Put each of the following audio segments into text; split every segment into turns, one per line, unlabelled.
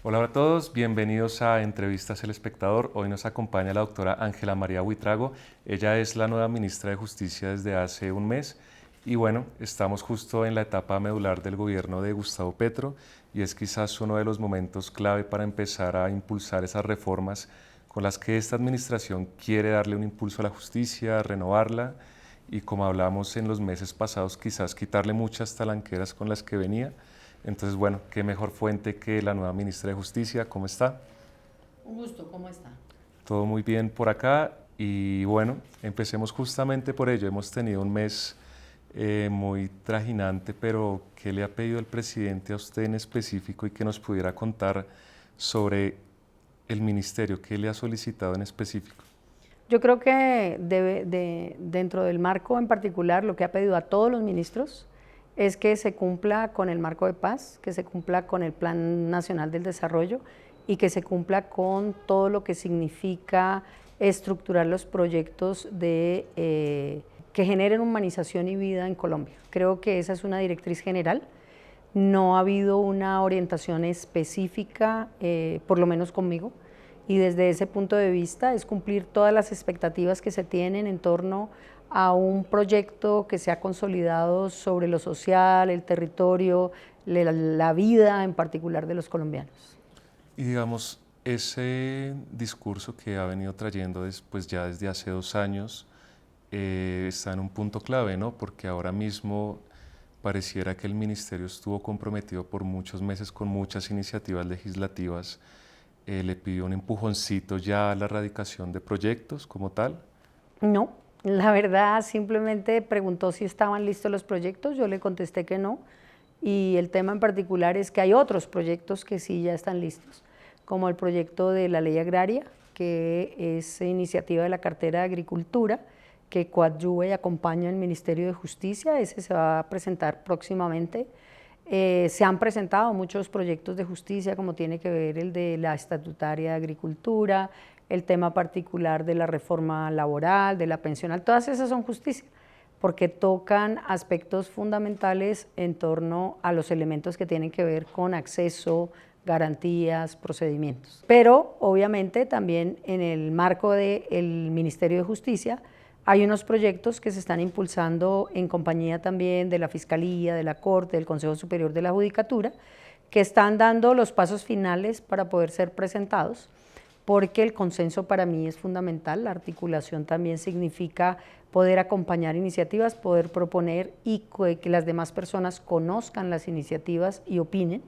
Hola a todos, bienvenidos a Entrevistas El Espectador. Hoy nos acompaña la doctora Ángela María Buitrago. Ella es la nueva ministra de Justicia desde hace un mes y bueno, estamos justo en la etapa medular del gobierno de Gustavo Petro y es quizás uno de los momentos clave para empezar a impulsar esas reformas con las que esta administración quiere darle un impulso a la justicia, renovarla y como hablamos en los meses pasados, quizás quitarle muchas talanqueras con las que venía. Entonces, bueno, qué mejor fuente que la nueva ministra de Justicia. ¿Cómo está?
Un gusto, ¿cómo está?
Todo muy bien por acá y bueno, empecemos justamente por ello. Hemos tenido un mes muy trajinante, pero ¿qué le ha pedido el presidente a usted en específico y que nos pudiera contar sobre el ministerio? ¿Qué le ha solicitado en específico?
Yo creo que dentro del marco en particular, lo que ha pedido a todos los ministros es que se cumpla con el marco de paz, que se cumpla con el Plan Nacional del Desarrollo y que se cumpla con todo lo que significa estructurar los proyectos que generen humanización y vida en Colombia. Creo que esa es una directriz general. No ha habido una orientación específica, por lo menos conmigo, y desde ese punto de vista es cumplir todas las expectativas que se tienen en torno a un proyecto que se ha consolidado sobre lo social, el territorio, la vida en particular de los colombianos.
Y digamos, ese discurso que ha venido trayendo después ya desde hace 2 años está en un punto clave, ¿no? Porque ahora mismo pareciera que el ministerio estuvo comprometido por muchos meses con muchas iniciativas legislativas. Le pidió un empujoncito ya a la erradicación de proyectos como tal.
No, la verdad simplemente preguntó si estaban listos los proyectos, yo le contesté que no, y el tema en particular es que hay otros proyectos que sí ya están listos, como el proyecto de la ley agraria, que es iniciativa de la cartera de Agricultura, que coadyuva y acompaña al Ministerio de Justicia. Ese se va a presentar próximamente. Se han presentado muchos proyectos de justicia, como tiene que ver el de la estatutaria de Agricultura, el tema particular de la reforma laboral, de la pensional, todas esas son justicia, porque tocan aspectos fundamentales en torno a los elementos que tienen que ver con acceso, garantías, procedimientos. Pero obviamente también en el marco del Ministerio de Justicia hay unos proyectos que se están impulsando en compañía también de la Fiscalía, de la Corte, del Consejo Superior de la Judicatura, que están dando los pasos finales para poder ser presentados, porque el consenso para mí es fundamental. La articulación también significa poder acompañar iniciativas, poder proponer y que las demás personas conozcan las iniciativas y opinen.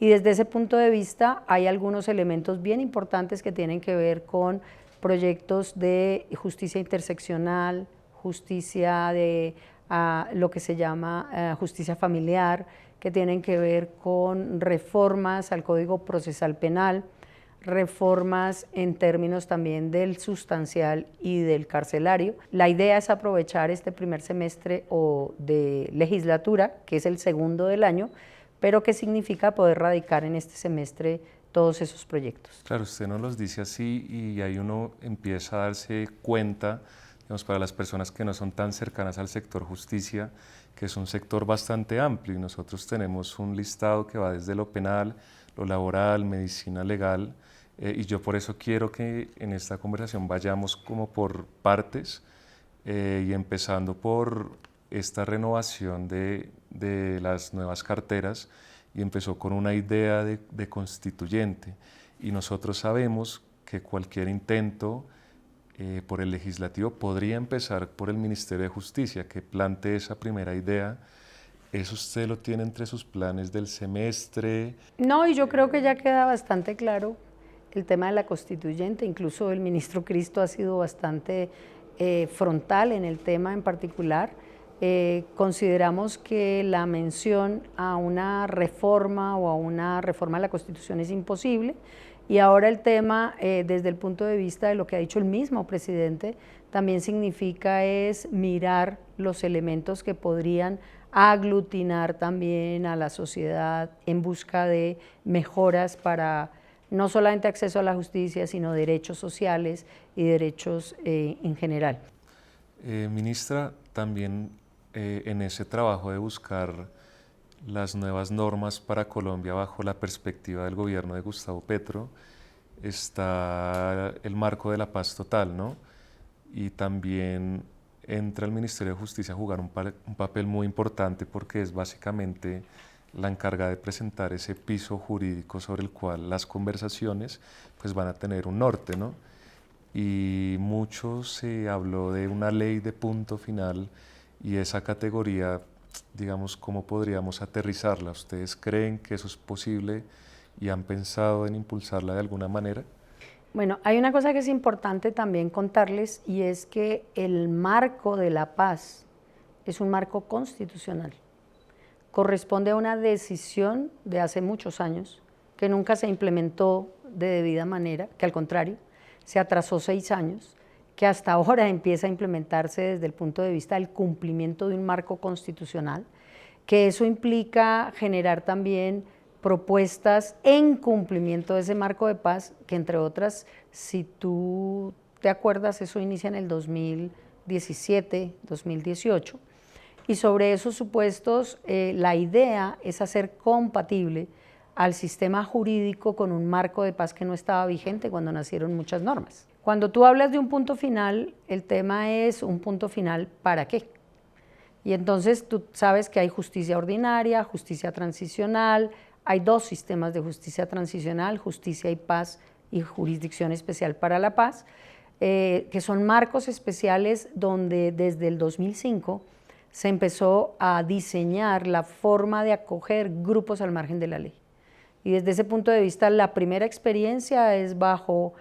Y desde ese punto de vista hay algunos elementos bien importantes que tienen que ver con proyectos de justicia interseccional, justicia de lo que se llama justicia familiar, que tienen que ver con reformas al Código Procesal Penal, reformas en términos también del sustancial y del carcelario. La idea es aprovechar este primer semestre o de legislatura, que es el segundo del año, pero que significa poder radicar en este semestre todos esos proyectos.
Claro, usted nos los dice así y ahí uno empieza a darse cuenta, digamos, para las personas que no son tan cercanas al sector justicia, que es un sector bastante amplio y nosotros tenemos un listado que va desde lo penal, lo laboral, medicina legal, y yo por eso quiero que en esta conversación vayamos como por partes y empezando por esta renovación de las nuevas carteras y empezó con una idea de constituyente y nosotros sabemos que cualquier intento por el legislativo podría empezar por el Ministerio de Justicia que plantee esa primera idea. ¿Eso usted lo tiene entre sus planes del semestre?
No, y yo creo que ya queda bastante claro el tema de la constituyente, incluso el ministro Cristo ha sido bastante frontal en el tema en particular. Consideramos que la mención a una reforma o a una reforma de la Constitución es imposible y ahora el tema desde el punto de vista de lo que ha dicho el mismo presidente también significa es mirar los elementos que podrían aglutinar también a la sociedad en busca de mejoras para no solamente acceso a la justicia, sino derechos sociales y derechos en general.
Ministra, también en ese trabajo de buscar las nuevas normas para Colombia bajo la perspectiva del gobierno de Gustavo Petro, está el marco de la paz total, ¿no? Y también entra el Ministerio de Justicia a jugar un papel muy importante porque es básicamente la encargada de presentar ese piso jurídico sobre el cual las conversaciones pues van a tener un norte, ¿no? Y mucho se habló de una ley de punto final y esa categoría, digamos, ¿cómo podríamos aterrizarla? ¿Ustedes creen que eso es posible y han pensado en impulsarla de alguna manera?
Bueno, hay una cosa que es importante también contarles y es que el marco de la paz es un marco constitucional. Corresponde a una decisión de hace muchos años que nunca se implementó de debida manera, que al contrario, se atrasó 6 años, que hasta ahora empieza a implementarse desde el punto de vista del cumplimiento de un marco constitucional, que eso implica generar también propuestas en cumplimiento de ese marco de paz, que entre otras, si tú te acuerdas, eso inicia en el 2017, 2018, y sobre esos supuestos la idea es hacer compatible al sistema jurídico con un marco de paz que no estaba vigente cuando nacieron muchas normas. Cuando tú hablas de un punto final, el tema es un punto final ¿para qué? Y entonces tú sabes que hay justicia ordinaria, justicia transicional, hay 2 sistemas de justicia transicional, justicia y paz y jurisdicción especial para la paz, que son marcos especiales donde desde el 2005 se empezó a diseñar la forma de acoger grupos al margen de la ley. Y desde ese punto de vista, la primera experiencia es bajo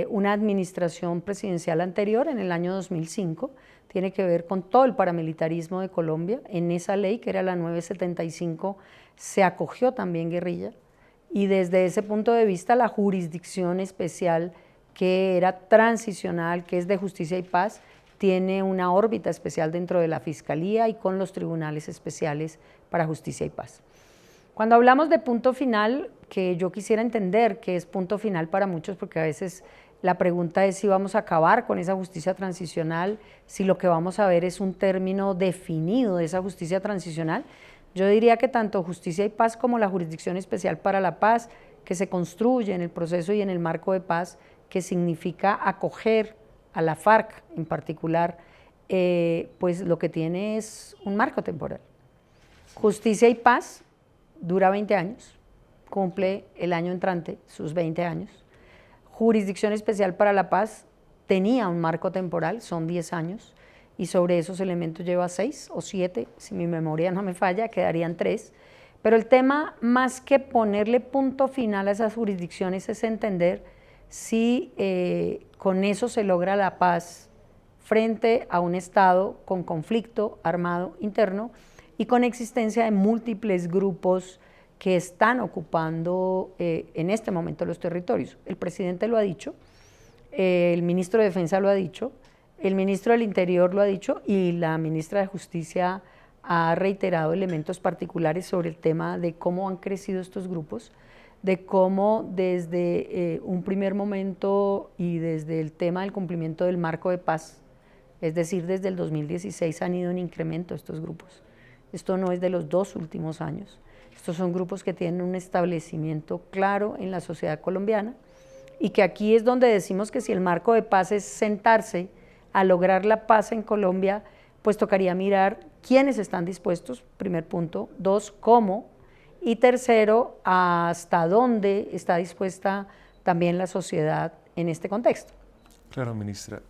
una administración presidencial anterior, en el año 2005, tiene que ver con todo el paramilitarismo de Colombia. En esa ley, que era la 975, se acogió también guerrilla, y desde ese punto de vista, la jurisdicción especial, que era transicional, que es de justicia y paz, tiene una órbita especial dentro de la Fiscalía y con los tribunales especiales para justicia y paz. Cuando hablamos de punto final, que yo quisiera entender que es punto final para muchos, porque a veces la pregunta es si vamos a acabar con esa justicia transicional, si lo que vamos a ver es un término definido de esa justicia transicional. Yo diría que tanto justicia y paz como la jurisdicción especial para la paz, que se construye en el proceso y en el marco de paz, que significa acoger a la FARC en particular, pues lo que tiene es un marco temporal. Justicia y paz dura 20 años, cumple el año entrante sus 20 años. Jurisdicción especial para la paz tenía un marco temporal, son 10 años, y sobre esos elementos lleva 6 o 7, si mi memoria no me falla, quedarían 3. Pero el tema, más que ponerle punto final a esas jurisdicciones, es entender si con eso se logra la paz frente a un Estado con conflicto armado interno y con existencia de múltiples grupos que están ocupando en este momento los territorios. El presidente lo ha dicho, el ministro de Defensa lo ha dicho, el ministro del Interior lo ha dicho y la ministra de Justicia ha reiterado elementos particulares sobre el tema de cómo han crecido estos grupos, de cómo desde un primer momento y desde el tema del cumplimiento del marco de paz, es decir, desde el 2016 han ido en incremento estos grupos. Esto no es de los 2 últimos años. Estos son grupos que tienen un establecimiento claro en la sociedad colombiana y que aquí es donde decimos que si el marco de paz es sentarse a lograr la paz en Colombia, pues tocaría mirar quiénes están dispuestos, primer punto, 2, cómo, y tercero, hasta dónde está dispuesta también la sociedad en este contexto.
Claro, ministra,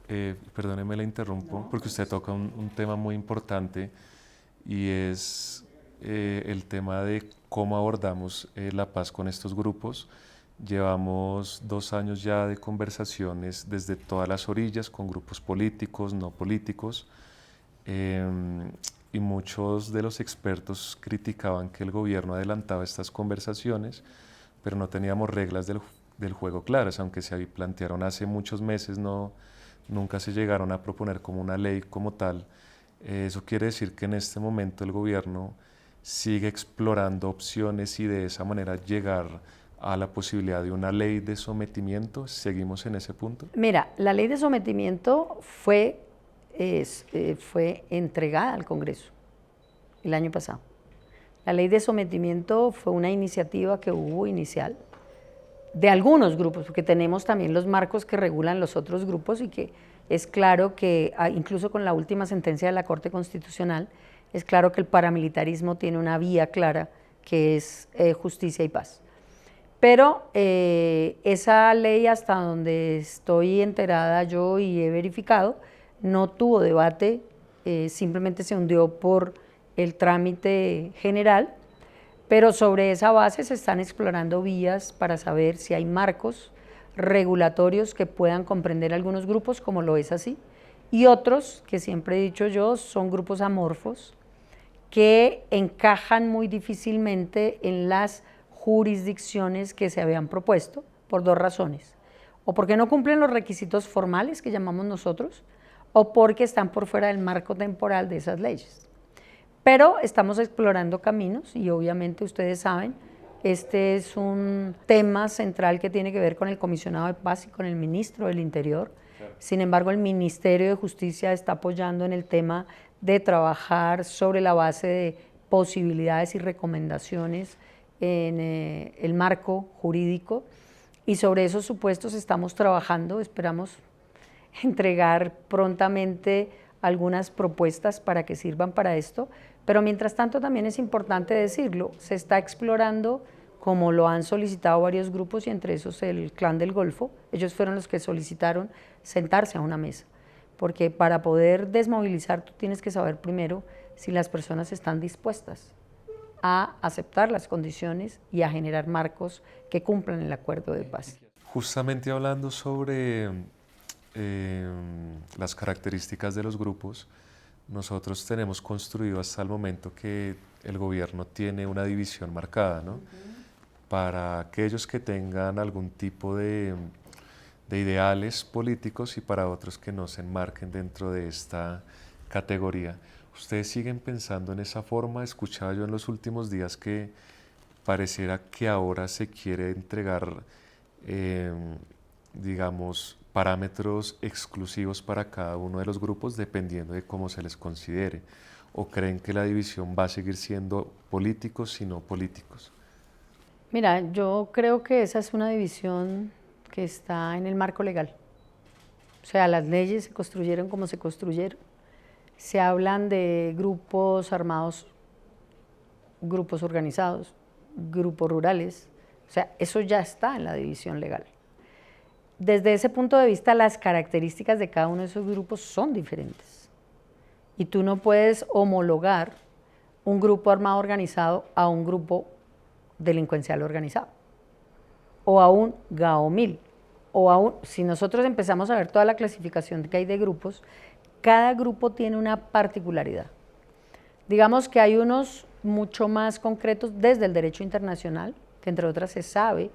perdóneme la interrumpo, porque usted toca un tema muy importante y es el tema de cómo abordamos la paz con estos grupos. Llevamos 2 años ya de conversaciones desde todas las orillas con grupos políticos, no políticos, y muchos de los expertos criticaban que el gobierno adelantaba estas conversaciones, pero no teníamos reglas del juego claras, aunque se plantearon hace muchos meses, nunca se llegaron a proponer como una ley como tal. Eso quiere decir que en este momento el gobierno sigue explorando opciones y de esa manera llegar a la posibilidad de una ley de sometimiento. ¿Seguimos en ese punto?
Mira, la ley de sometimiento fue entregada al Congreso el año pasado. La ley de sometimiento fue una iniciativa que hubo inicial de algunos grupos, porque tenemos también los marcos que regulan los otros grupos y que es claro que, incluso con la última sentencia de la Corte Constitucional, es claro que el paramilitarismo tiene una vía clara que es justicia y paz. Pero esa ley, hasta donde estoy enterada yo y he verificado, no tuvo debate, simplemente se hundió por el trámite general, pero sobre esa base se están explorando vías para saber si hay marcos regulatorios que puedan comprender algunos grupos, como lo es así, y otros, que siempre he dicho yo, son grupos amorfos, que encajan muy difícilmente en las jurisdicciones que se habían propuesto, por dos razones: o porque no cumplen los requisitos formales que llamamos nosotros, o porque están por fuera del marco temporal de esas leyes. Pero estamos explorando caminos y obviamente ustedes saben, este es un tema central que tiene que ver con el comisionado de paz y con el ministro del Interior. Sin embargo, el Ministerio de Justicia está apoyando en el tema de trabajar sobre la base de posibilidades y recomendaciones en el marco jurídico, y sobre esos supuestos estamos trabajando. Esperamos entregar prontamente algunas propuestas para que sirvan para esto, pero mientras tanto también es importante decirlo, se está explorando, como lo han solicitado varios grupos y entre esos el Clan del Golfo. Ellos fueron los que solicitaron sentarse a una mesa, porque para poder desmovilizar tú tienes que saber primero si las personas están dispuestas a aceptar las condiciones y a generar marcos que cumplan el acuerdo de paz.
Justamente hablando sobre las características de los grupos, nosotros tenemos construido hasta el momento que el gobierno tiene una división marcada, ¿no? Para aquellos que tengan algún tipo de ideales políticos y para otros que no se enmarquen dentro de esta categoría. ¿Ustedes siguen pensando en esa forma? Escuchaba yo en los últimos días que pareciera que ahora se quiere entregar, digamos, parámetros exclusivos para cada uno de los grupos dependiendo de cómo se les considere. ¿O creen que la división va a seguir siendo políticos y no políticos?
Mira, yo creo que esa es una división que está en el marco legal. O sea, las leyes se construyeron como se construyeron. Se hablan de grupos armados, grupos organizados, grupos rurales. O sea, eso ya está en la división legal. Desde ese punto de vista, las características de cada uno de esos grupos son diferentes. Y tú no puedes homologar un grupo armado organizado a un grupo delincuencial organizado, o a un GAOMIL, o a un... Si nosotros empezamos a ver toda la clasificación que hay de grupos, cada grupo tiene una particularidad. Digamos que hay unos mucho más concretos desde el derecho internacional, que entre otras se sabe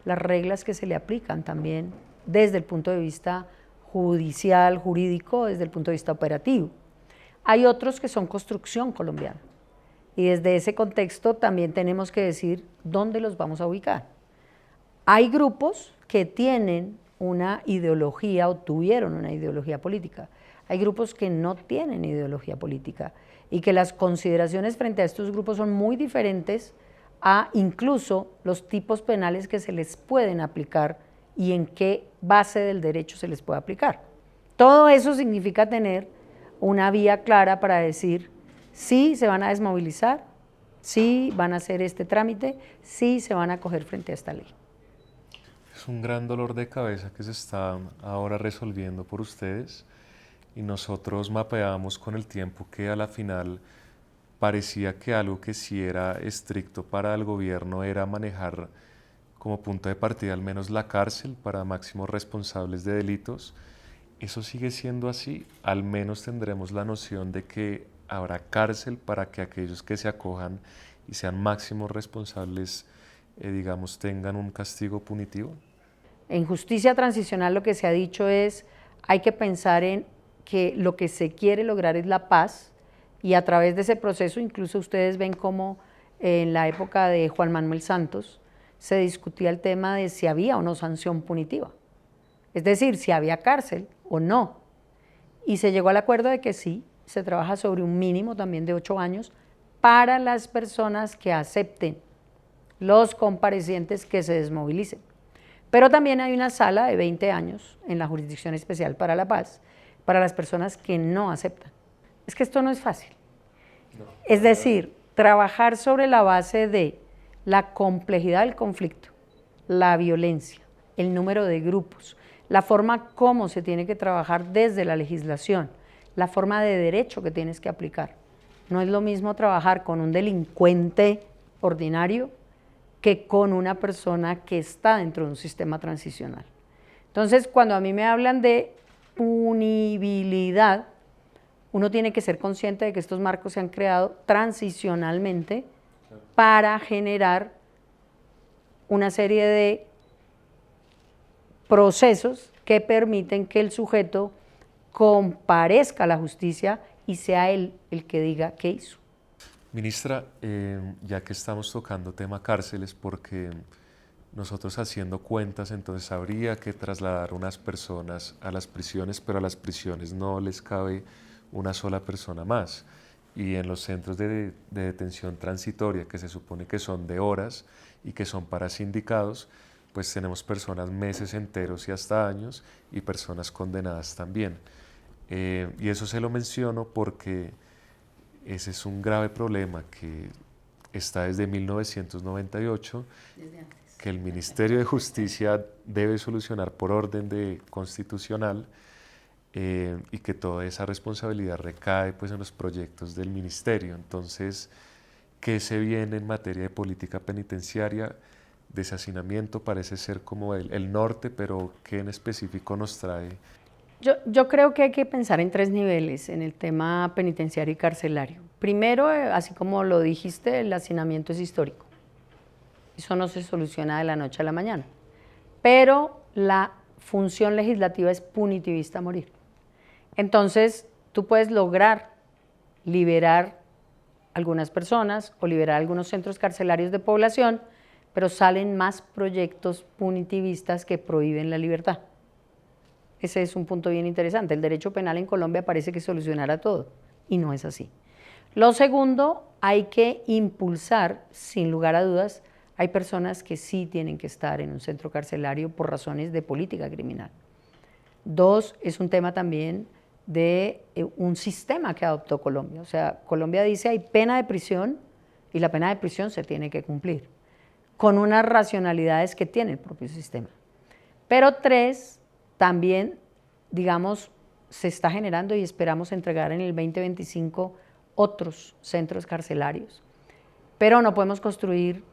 las reglas que se le aplican también desde el punto de vista judicial, jurídico, desde el punto de vista operativo. Hay otros que son construcción colombiana, y desde ese contexto también tenemos que decir dónde los vamos a ubicar. Hay grupos que tienen una ideología o tuvieron una ideología política. Hay grupos que no tienen ideología política y que las consideraciones frente a estos grupos son muy diferentes a incluso los tipos penales que se les pueden aplicar y en qué base del derecho se les puede aplicar. Todo eso significa tener una vía clara para decir sí se van a desmovilizar, sí van a hacer este trámite, sí se van a acoger frente a esta ley.
Es un gran dolor de cabeza que se está ahora resolviendo por ustedes, y nosotros mapeábamos con el tiempo que a la final parecía que algo que sí era estricto para el gobierno era manejar como punto de partida al menos la cárcel para máximos responsables de delitos. Eso sigue siendo así. Al menos tendremos la noción de que habrá cárcel para que aquellos que se acojan y sean máximos responsables, digamos, tengan un castigo punitivo.
En justicia transicional lo que se ha dicho es, hay que pensar en que lo que se quiere lograr es la paz, y a través de ese proceso incluso ustedes ven cómo en la época de Juan Manuel Santos se discutía el tema de si había o no sanción punitiva, es decir, si había cárcel o no, y se llegó al acuerdo de que sí, se trabaja sobre un mínimo también de 8 años, para las personas que acepten, los comparecientes que se desmovilicen. Pero también hay una sala de 20 años en la Jurisdicción Especial para la Paz para las personas que no aceptan. Es que esto no es fácil. Es decir, trabajar sobre la base de la complejidad del conflicto, la violencia, el número de grupos, la forma como se tiene que trabajar desde la legislación, la forma de derecho que tienes que aplicar. No es lo mismo trabajar con un delincuente ordinario que con una persona que está dentro de un sistema transicional. Entonces, cuando a mí me hablan de punibilidad, uno tiene que ser consciente de que estos marcos se han creado transicionalmente para generar una serie de procesos que permiten que el sujeto comparezca a la justicia y sea él el que diga qué hizo.
Ministra, ya que estamos tocando tema cárceles, porque nosotros haciendo cuentas, entonces habría que trasladar unas personas a las prisiones, pero a las prisiones no les cabe una sola persona más. Y en los centros de detención transitoria, que se supone que son de horas y que son para sindicados, pues tenemos personas meses enteros y hasta años, y personas condenadas también. Y eso se lo menciono porque ese es un grave problema que está desde 1998, que el Ministerio de Justicia debe solucionar por orden constitucional, y que toda esa responsabilidad recae pues, en los proyectos del Ministerio. Entonces, ¿qué se viene en materia de política penitenciaria? Deshacinamiento parece ser como el norte, pero ¿qué en específico nos trae?
Yo creo que hay que pensar en 3 niveles en el tema penitenciario y carcelario. Primero, así como lo dijiste, el hacinamiento es histórico. Eso no se soluciona de la noche a la mañana. Pero la función legislativa es punitivista a morir. Entonces, tú puedes lograr liberar algunas personas o liberar algunos centros carcelarios de población, pero salen más proyectos punitivistas que prohíben la libertad. Ese es un punto bien interesante. El derecho penal en Colombia parece que solucionará todo, y no es así. Lo segundo, hay que impulsar, sin lugar a dudas, hay personas que sí tienen que estar en un centro carcelario por razones de política criminal. 2, es un tema también de un sistema que adoptó Colombia. O sea, Colombia dice hay pena de prisión y la pena de prisión se tiene que cumplir, con unas racionalidades que tiene el propio sistema. Pero 3, también, digamos, se está generando y esperamos entregar en el 2025 otros centros carcelarios. Pero no podemos construir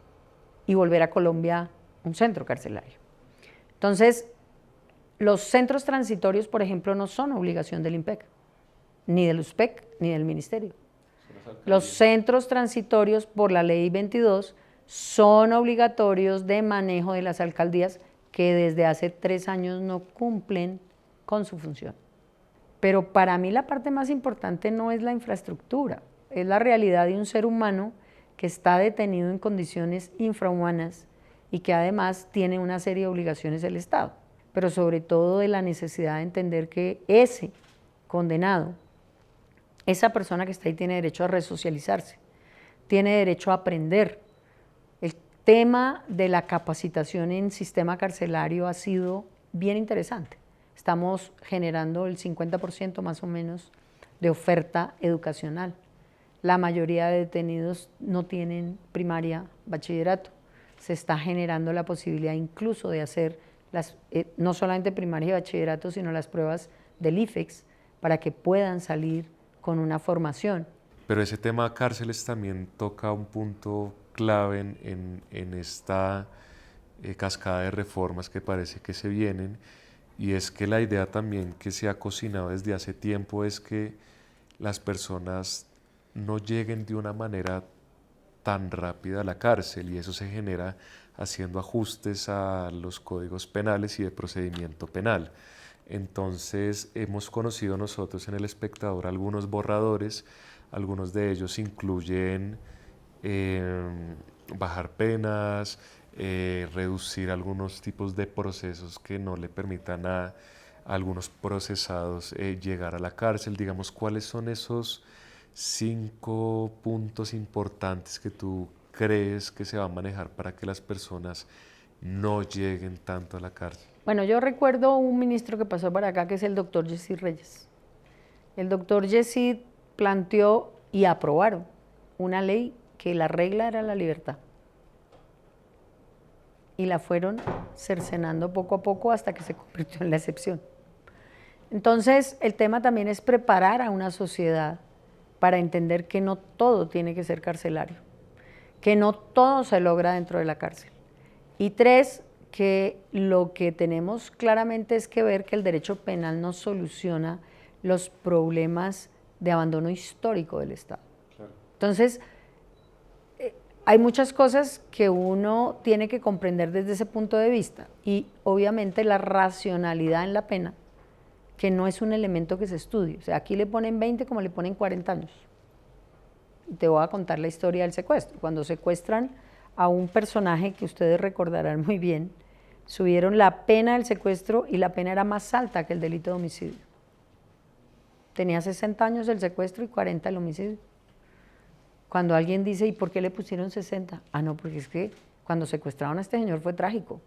y volver a Colombia un centro carcelario. Entonces, los centros transitorios, por ejemplo, no son obligación del IMPEC, ni del USPEC, ni del Ministerio. Los centros transitorios, por la Ley 22, son obligatorios de manejo de las alcaldías que desde hace 3 años no cumplen con su función. Pero para mí la parte más importante no es la infraestructura, es la realidad de un ser humano que está detenido en condiciones infrahumanas y que además tiene una serie de obligaciones del Estado, pero sobre todo de la necesidad de entender que ese condenado, esa persona que está ahí tiene derecho a resocializarse, tiene derecho a aprender. El tema de la capacitación en sistema carcelario ha sido bien interesante. Estamos generando el 50% más o menos de oferta educacional. La mayoría de detenidos no tienen primaria, bachillerato. Se está generando la posibilidad incluso de hacer no solamente primaria y bachillerato, sino las pruebas del IFEX para que puedan salir con una formación.
Pero ese tema cárceles también toca un punto clave en esta cascada de reformas que parece que se vienen, y es que la idea también que se ha cocinado desde hace tiempo es que las personas no lleguen de una manera tan rápida a la cárcel, y eso se genera haciendo ajustes a los códigos penales y de procedimiento penal. Entonces hemos conocido nosotros en El Espectador algunos borradores, algunos de ellos incluyen bajar penas, reducir algunos tipos de procesos que no le permitan a algunos procesados llegar a la cárcel. Digamos, ¿cuáles son esos 5 puntos importantes que tú crees que se va a manejar para que las personas no lleguen tanto a la cárcel?
Bueno, yo recuerdo un ministro que pasó para acá, que es el doctor Yesid Reyes. El doctor Yesid planteó y aprobaron una ley que la regla era la libertad. Y la fueron cercenando poco a poco hasta que se convirtió en la excepción. Entonces, el tema también es preparar a una sociedad para entender que no todo tiene que ser carcelario, que no todo se logra dentro de la cárcel. Y 3, que lo que tenemos claramente es que ver que el derecho penal no soluciona los problemas de abandono histórico del Estado. Claro. Entonces, hay muchas cosas que uno tiene que comprender desde ese punto de vista y obviamente la racionalidad en la pena, que no es un elemento que se estudie. O sea, aquí le ponen 20 como le ponen 40 años. Te voy a contar la historia del secuestro. Cuando secuestran a un personaje que ustedes recordarán muy bien, subieron la pena del secuestro y la pena era más alta que el delito de homicidio. Tenía 60 años el secuestro y 40 el homicidio. Cuando alguien dice, ¿y por qué le pusieron 60? Ah, no, porque es que cuando secuestraron a este señor fue trágico.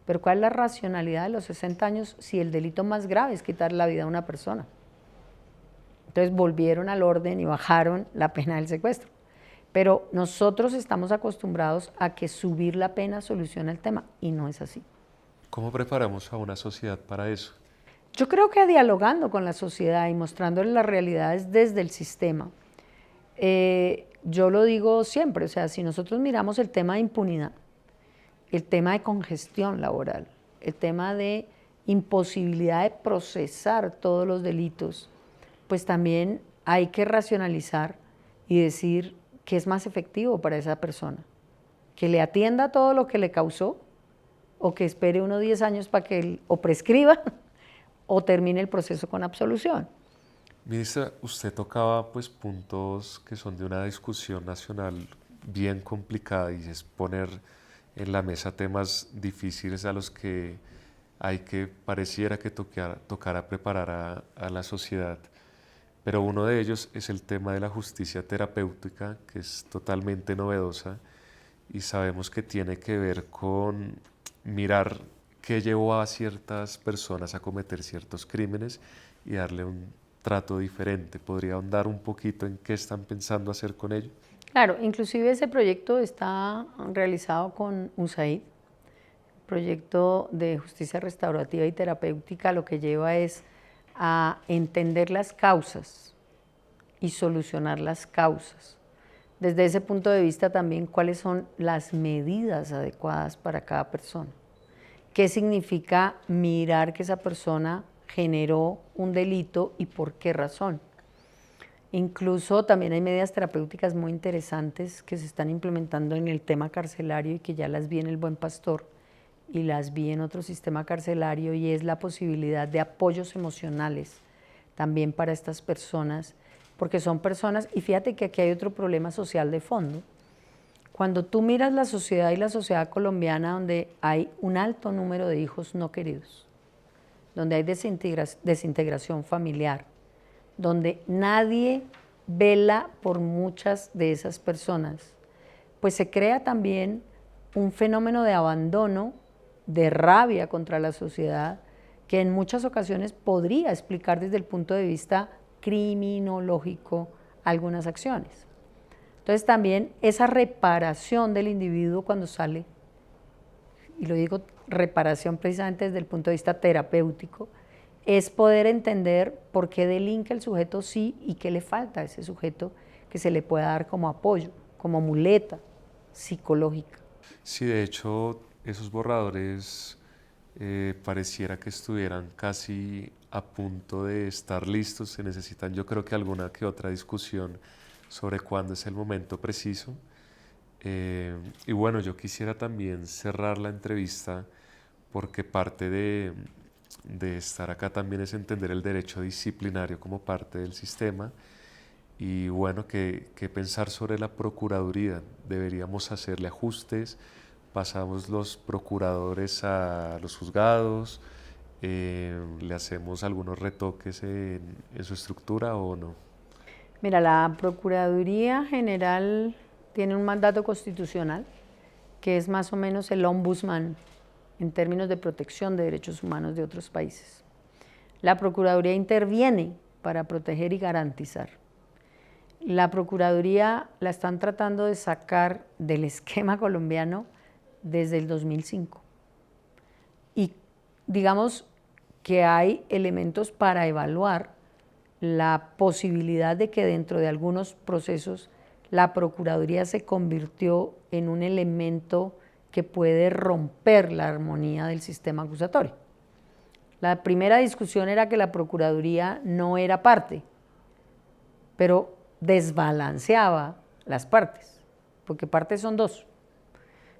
Pero ¿cuál es la racionalidad de los 60 años si el delito más grave es quitar la vida a una persona? Entonces volvieron al orden y bajaron la pena del secuestro. Pero nosotros estamos acostumbrados a que subir la pena soluciona el tema y no es así.
¿Cómo preparamos a una sociedad para eso?
Yo creo que dialogando con la sociedad y mostrándole las realidades desde el sistema. Yo lo digo siempre, o sea, si nosotros miramos el tema de impunidad, el tema de congestión laboral, el tema de imposibilidad de procesar todos los delitos, pues también hay que racionalizar y decir qué es más efectivo para esa persona, que le atienda todo lo que le causó o que espere unos 10 años para que o prescriba o termine el proceso con absolución.
Ministra, usted tocaba pues puntos que son de una discusión nacional bien complicada y es poner en la mesa temas difíciles a los que hay que, pareciera que tocara preparar a la sociedad. Pero uno de ellos es el tema de la justicia terapéutica, que es totalmente novedosa y sabemos que tiene que ver con mirar qué llevó a ciertas personas a cometer ciertos crímenes y darle un trato diferente. ¿Podría ahondar un poquito en qué están pensando hacer con ello?
Claro, inclusive ese proyecto está realizado con USAID, proyecto de justicia restaurativa y terapéutica, lo que lleva es a entender las causas y solucionar las causas. Desde ese punto de vista también cuáles son las medidas adecuadas para cada persona. ¿Qué significa mirar que esa persona generó un delito y por qué razón? Incluso también hay medidas terapéuticas muy interesantes que se están implementando en el tema carcelario y que ya las vi en El Buen Pastor y las vi en otro sistema carcelario, y es la posibilidad de apoyos emocionales también para estas personas, porque son personas, y fíjate que aquí hay otro problema social de fondo. Cuando tú miras la sociedad y la sociedad colombiana, donde hay un alto número de hijos no queridos, donde hay desintegración familiar, donde nadie vela por muchas de esas personas, pues se crea también un fenómeno de abandono, de rabia contra la sociedad, que en muchas ocasiones podría explicar desde el punto de vista criminológico algunas acciones. Entonces también esa reparación del individuo cuando sale, y lo digo reparación precisamente desde el punto de vista terapéutico, es poder entender por qué delinque el sujeto sí y qué le falta a ese sujeto que se le pueda dar como apoyo, como muleta psicológica.
Sí, de hecho, esos borradores pareciera que estuvieran casi a punto de estar listos. Se necesitan, yo creo que alguna que otra discusión sobre cuándo es el momento preciso. Y bueno, yo quisiera también cerrar la entrevista porque parte de estar acá también es entender el derecho disciplinario como parte del sistema y bueno, que pensar sobre la Procuraduría. Deberíamos hacerle ajustes, pasamos los procuradores a los juzgados, le hacemos algunos retoques en su estructura o no.
Mira, la Procuraduría General tiene un mandato constitucional que es más o menos el ombudsman en términos de protección de derechos humanos de otros países. La Procuraduría interviene para proteger y garantizar. La Procuraduría la están tratando de sacar del esquema colombiano desde el 2005. Y digamos que hay elementos para evaluar la posibilidad de que dentro de algunos procesos la Procuraduría se convirtió en un elemento que puede romper la armonía del sistema acusatorio. La primera discusión era que la Procuraduría no era parte, pero desbalanceaba las partes, porque partes son dos.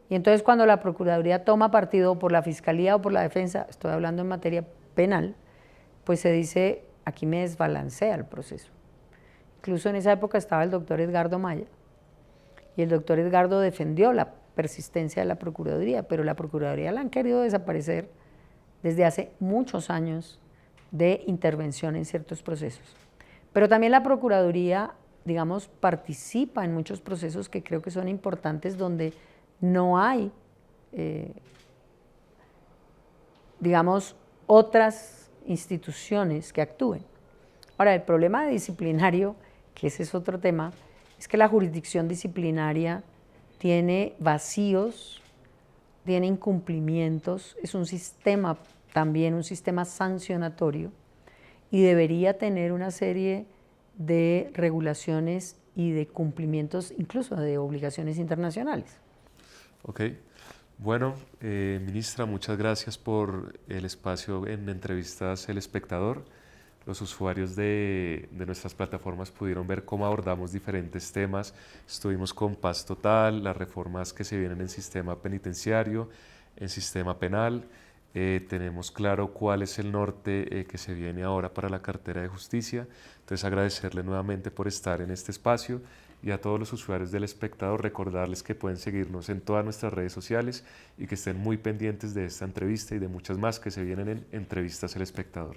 Y entonces cuando la Procuraduría toma partido por la Fiscalía o por la Defensa, estoy hablando en materia penal, pues se dice, aquí me desbalancea el proceso. Incluso en esa época estaba el doctor Edgardo Maya, y el doctor Edgardo defendió la persistencia de la Procuraduría, pero la Procuraduría la han querido desaparecer desde hace muchos años de intervención en ciertos procesos. Pero también la Procuraduría, digamos, participa en muchos procesos que creo que son importantes donde no hay, digamos, otras instituciones que actúen. Ahora, el problema disciplinario, que ese es otro tema, es que la jurisdicción disciplinaria tiene vacíos, tiene incumplimientos, es un sistema también, un sistema sancionatorio, y debería tener una serie de regulaciones y de cumplimientos, incluso de obligaciones internacionales.
Ok, bueno, ministra, muchas gracias por el espacio en Entrevistas El Espectador. Los usuarios de nuestras plataformas pudieron ver cómo abordamos diferentes temas. Estuvimos con Paz Total, las reformas que se vienen en sistema penitenciario, en sistema penal. Tenemos claro cuál es el norte que se viene ahora para la cartera de justicia. Entonces agradecerle nuevamente por estar en este espacio y a todos los usuarios del Espectador recordarles que pueden seguirnos en todas nuestras redes sociales y que estén muy pendientes de esta entrevista y de muchas más que se vienen en Entrevistas El Espectador.